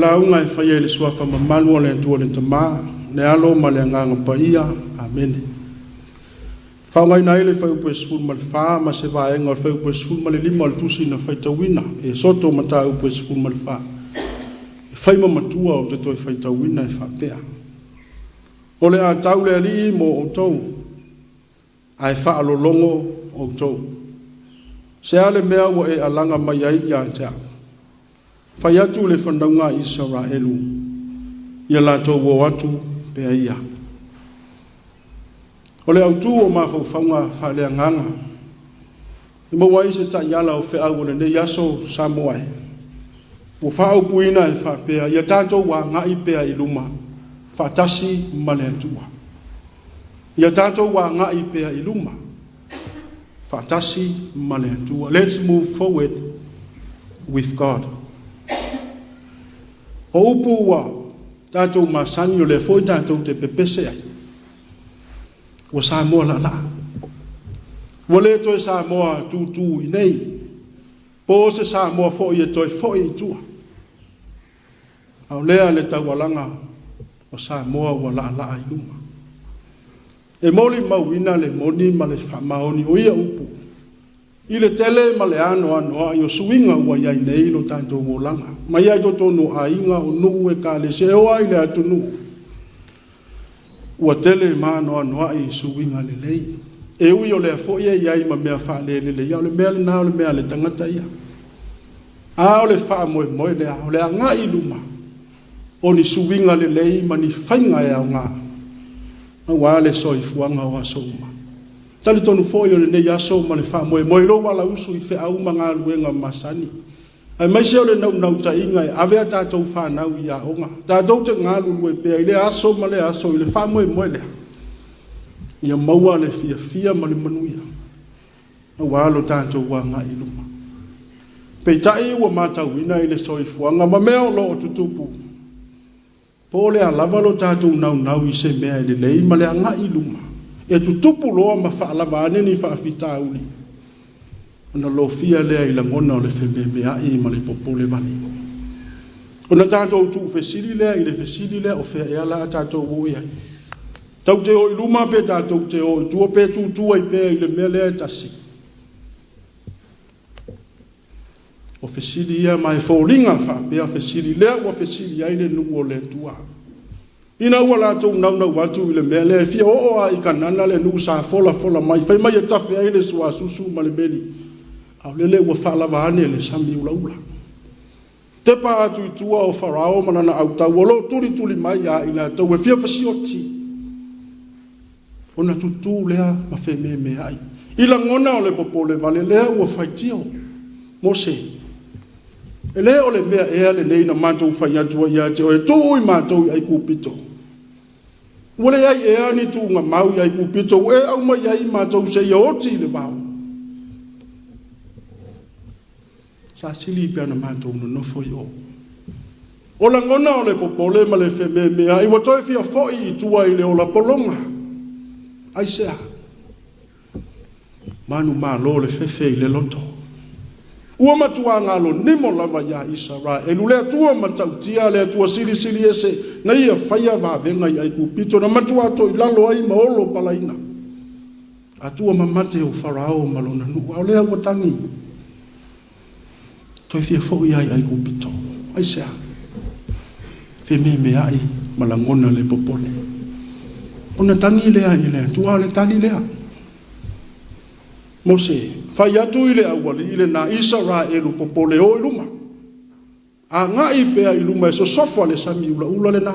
launga e whaia le suafa mamalu o le atua le tamaa, ne alo ma le anganga paia, amen. Whaungai na ele whai upo e sifuru ma le whaa, ma se vaenga o whai upo e sifuru ma le lima le tusi na whaitawina, e soto mata upo e sifuru ma le whaa. E whai ma matua o te toi whaitawina e whapea. O le a tau le ali mo o tau, a e wha alolongo o tau. Se ale mea wa e alanga mai ai ia tea. Whai atu le whandaunga Israelu, ia lato wo atu pea ia. O le autu o mawhauwhaunga whalea nganga. I mawai se ta iala o whea au le ne yaso Samoa. O whao puina e whapea, ia tātou wa ngai pea i luma, whatasi ma le atua. Ia tātou wa ngai pea i luma, whatasi ma le atua. Let's move forward with God. O upu wa tātou masani o le foi tātou te pepese ai. Wa Samoa la la. Wa le toi Samoa tu i nei. Po se Samoa fo i toi fo i tua. Au lea le tawalanga o Samoa wa la la i luma. E moli mauina le moni ma le whamaoni o ia upu. I le tele ma le ano ai o suinga ua iai nei lo tātou wolanga. Ma iai to tonu a inga o nuu e ka le se oa i le atunu. Ua tele ma ano ai suinga le lei. E ui o le afo ia iai ma mea wha le ia o le mea le nao le mea le tangata ia. A o le wha moe le a o le a ngā i luma. O ni suinga le lei ma ni whainga e au ngā. Ma wā le soi fuanga o aso uma. Tali tonu foi o le nei aso ma le wha moe lo wala usu i whea au ma ngā luenga masani. Ai mai se o le nau ta inga e avea tātou whanau i a onga. Tātou te ngā lulu e pēa i le aso ma le aso i le wha moe le. Ia maua le fia ma le manuia. Na walo tātou wā ngā i luma. Pei tai ua mātau ina i le soifuanga ma mea o lo o tutupu. Po le a lava lo tātou nau i se mea i le lei ma le a ngā i luma. E tutupu loa ma wha alava ane ni wha awhita uli. Ona lo fia lea i langona o le whememea i ma le popole mani. Ona tātou tu whesiri lea i le whesiri lea o whea e ala a tātou o iai. Tau te o i luma pe tātou te o i tua pe tūtua i pe i le mea lea tasi. O whesiri ia mai whauringa wha pea whesiri lea ua whesiri ai le nuo le tua. Ina ua lātou nau watu i le mea lea fia o a i kanana le nuku sa fola mai. Whai mai e tawhi ai le sua susu ma le beni. Au lele ua whaalava ane le sami ula. Te pa atu i tua o wharao manana au tau. O lo tuli mai a i la tau e fia whasioti. Ona tutu lea ma wheme me ai. Ila ngona o le popole vale lea ua whaitio. Mose. E lea o le mea ea le leina mātou whai atua i ate o e tū i mātou i ai kūpito. Wale ai ea ni tū ngā mau i ai kūpito e au mai ai mātou se i oti i le mau. Sa sili pia na mātou no nofo i o. O la ngona o le popole ma le wheme mea i watoi fia foi i tua i le o la polonga. Ai sea. Manu mā lo le whewhe i le loto. Ua matua ngalo nimo lava ya Israel. Lea tua matautia, lea tua sili ese. Na ia whaia wa venga i aiku pito. Na matua to i lalo ai maolo palaina. Atua mamate o farao malona nu. Au lea watangi. Toi fia fo i ai aiku pito. Ai sea. Feme me ai malangona le popole. Ona tangi lea i lea. Tua le tali lea. Mose. Whai atu i le awali i le na Israelu popole o i luma. A ngā i pea i luma e so sofa le sami ula le nā.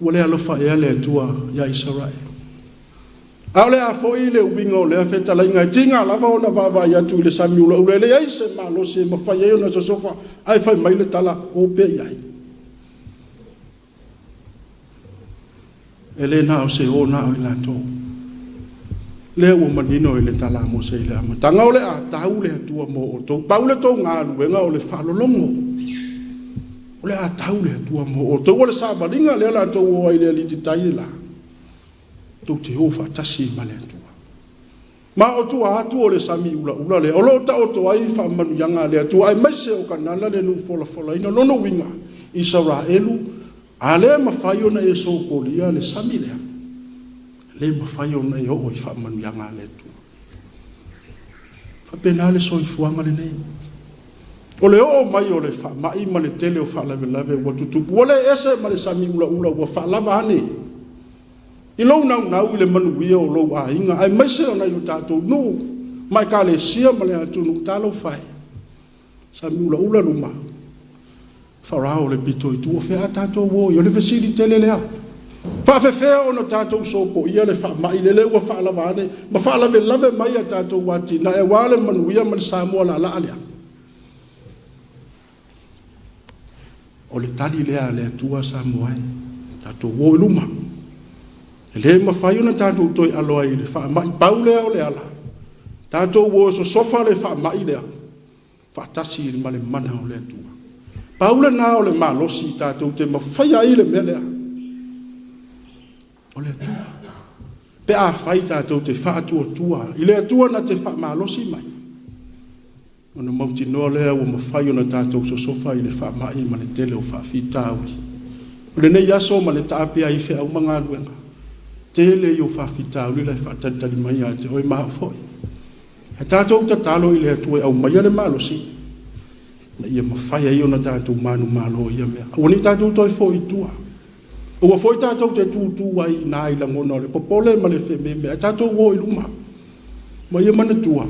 Ua le alofa ea le atua ia Israelu. A le a fo i le uwinga o le a whetala inga. Tinga lava o na wawa i atu i le sami ula le ai se malo se ma whai eo na so sofa. Ai whai mai le tala o pea iai. E le nā o se o nā o i la tō. Lea ua manino i le tala mo se i le amatanga o le a tau le atua mo o tau. Pau le tau ngā luenga o le whalolongo. O le a tau le atua mo o tau. O le sābaringa lea la tau o ai le aliti tai la. Tau te o whatasi ma le atua. Ma o tu atu o le sami ula le o lo ta o to ai fa manu yanga le tu ai mai se o kanala le nu fola ina no winga Israelu ale ma faio na e so polia le sami le ma faio na o fa manu yanga le tu fa penale so i fuanga le nei o le o mai o le fa mai ma le tele o fa la o tu wole ese ma le sami ula o fa la bane I lo na le manu ia o lo a inga ai mai se ona i tatou no mai ka le sia ma le atu no talo fai sa mula ula luma farao le pito I tu fe tatou wo yo le fesili tele le fa fe ona tatou so ko ia le fa mai le o fa la vane ma fa la lave mai a tatou wati na e wale manu ia ma sa mo la ale o le tali le tua sa mo ai tatou wo luma le ma fai ona tatou toi aloa I le fa mai paule o le ala tatou wo so sofa le fa mai le fa tasi ma le mana o le tua paule na o le malosi tatou te ma fai ai le mele o le tua pe a fai tatou te fa tua I le tua na te fa malosi mai ona mauti no le o ma fai ona tatou so sofa I le fa mai ma le tele o fa fitau o le nei aso ma le tape ai fe au manga luenga tele yo fa fitau le fa tantali mai a te oi ma foi e tatou tatalo I le tu au mai le malo si na ia ma fai ai ona tatou manu malo ia me oni tatou toi foi tua o foi tatou te tu ai na I la ngona le popole ma le fe me tatou wo I luma ma ia mana tua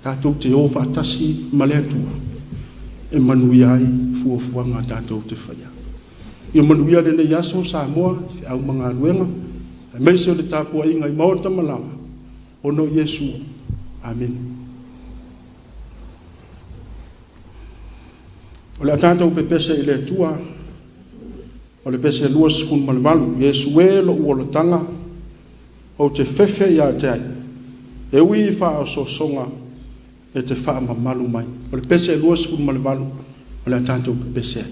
tatou te o fa tasi ma le tua e manu ai fuanga tatou te fai Ia manuia le nei aso Samoa fi au mga luenga mai se o le tapu ai ngai maota malawa o no Yesu amen o le tatou pepese I le tua o le pese lua sifun malvalu Yesu e lo ua tanga o te fefe ia te ai e ui fa o so songa e te fa mamalu mai o le pese lua sifun malvalu o le tatou pepese